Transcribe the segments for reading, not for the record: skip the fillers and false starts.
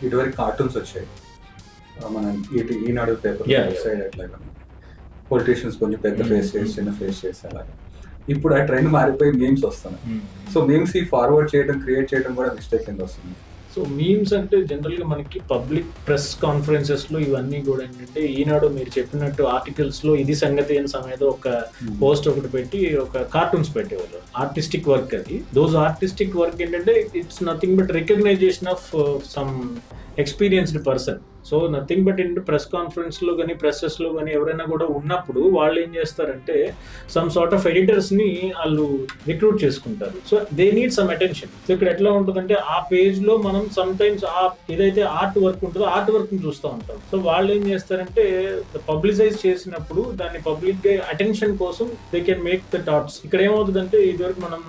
ఇటువరకు cartoons వచ్చాయి, మన ఈనాడు paper side అట్లాగా పొలిటీషియన్స్ కొంచెం పెద్ద ఫేస్ చేసి చిన్న ఫేస్ చేసి అలాగా. ఇప్పుడు ఆ ట్రెండ్ మారిపోయి మీమ్స్ వస్తున్నాయి. సో మీమ్స్ ఈ ఫార్వర్డ్ చేయడం క్రియేట్ చేయడం కూడా మిస్టేక్ కింద వస్తుంది. సో మీమ్స్ అంటే జనరల్గా మనకి పబ్లిక్ ప్రెస్ కాన్ఫరెన్సెస్లో ఇవన్నీ కూడా ఏంటంటే ఈనాడు మీరు చెప్పినట్టు ఆర్టికల్స్లో ఇది సంగతి అని సమయంలో ఒక పోస్ట్ ఒకటి పెట్టి ఒక కార్టూన్స్ పెట్టేవాళ్ళు. ఆర్టిస్టిక్ వర్క్ అది. దోస్ ఆర్టిస్టిక్ వర్క్ ఏంటంటే it's nothing but recognition of some experienced person. So nothing but ఏంటంటే ప్రెస్ కాన్ఫరెన్స్లో కానీ ప్రెసెస్లో కానీ ఎవరైనా కూడా ఉన్నప్పుడు వాళ్ళు ఏం చేస్తారంటే సమ్ సార్ట్ ఆఫ్ ఎడిటర్స్ని వాళ్ళు రిక్రూట్ చేసుకుంటారు. So they need some attention. So ఇక్కడ ఎట్లా ఉంటుందంటే ఆ పేజ్లో మనం సమ్ టైమ్స్ ఆ ఏదైతే ఆర్ట్ వర్క్ ఉంటుందో ఆర్ట్ వర్క్ని చూస్తూ ఉంటాం. సో వాళ్ళు ఏం చేస్తారంటే పబ్లిసైజ్ చేసినప్పుడు దాన్ని పబ్లిక్ అటెన్షన్ కోసం they can make the thoughts. ఇక్కడ ఏమవుతుందంటే ఇదివరకు మనం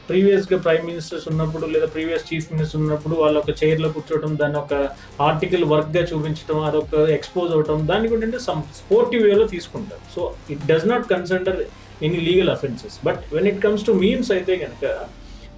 ప్రీవియస్గా ప్రైమ్ మినిస్టర్స్ ఉన్నప్పుడు లేదా ప్రీవియస్ చీఫ్ మినిస్టర్ ఉన్నప్పుడు వాళ్ళు ఒక చైర్లో కూర్చోవడం, దాన్ని ఒక ఆర్టికల్ వర్క్గా చూపించడం, అదొక ఎక్స్పోజ్ అవడం, దాన్ని కూడా అంటే సమ్ స్పోర్టివ్ వేలో తీసుకుంటారు. So it does not consider any legal offences. But when it comes to memes అయితే కనుక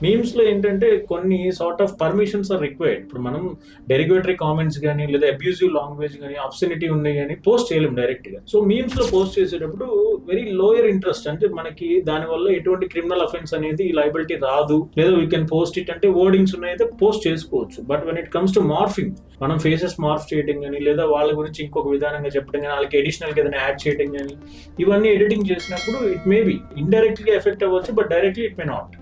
మీమ్స్లో ఏంటంటే కొన్ని sort of permissions are required. ఇప్పుడు మనం డెరిగేటరీ కామెంట్స్ కానీ లేదా అబ్యూజివ్ లాంగ్వేజ్ కానీ అబ్సెనిటీ ఉన్నాయి కానీ పోస్ట్ చేయలేము డైరెక్ట్గా. సో మీమ్స్లో పోస్ట్ చేసేటప్పుడు వెరీ లోయర్ ఇంట్రెస్ట్, అంటే మనకి దానివల్ల ఎటువంటి క్రిమినల్ అఫెన్స్ అనేది లైబిలిటీ రాదు, లేదా వీ కెన్ పోస్ట్ ఇట్ అంటే వర్డింగ్స్ ఉన్నాయితే పోస్ట్ చేసుకోవచ్చు. But when it comes to morphing, మనం ఫేసెస్ మార్ఫ్ చేయడం కానీ లేదా వాళ్ళ గురించి ఇంకొక విధానంగా చెప్పడం కానీ వాళ్ళకి అడిషనల్గా ఏదైనా యాడ్ చేయడం కానీ ఇవన్నీ ఎడిటింగ్ చేసినప్పుడు ఇట్ మే బి ఇండైరెక్ట్గా ఎఫెక్ట్ అవ్వచ్చు, but directly it may not.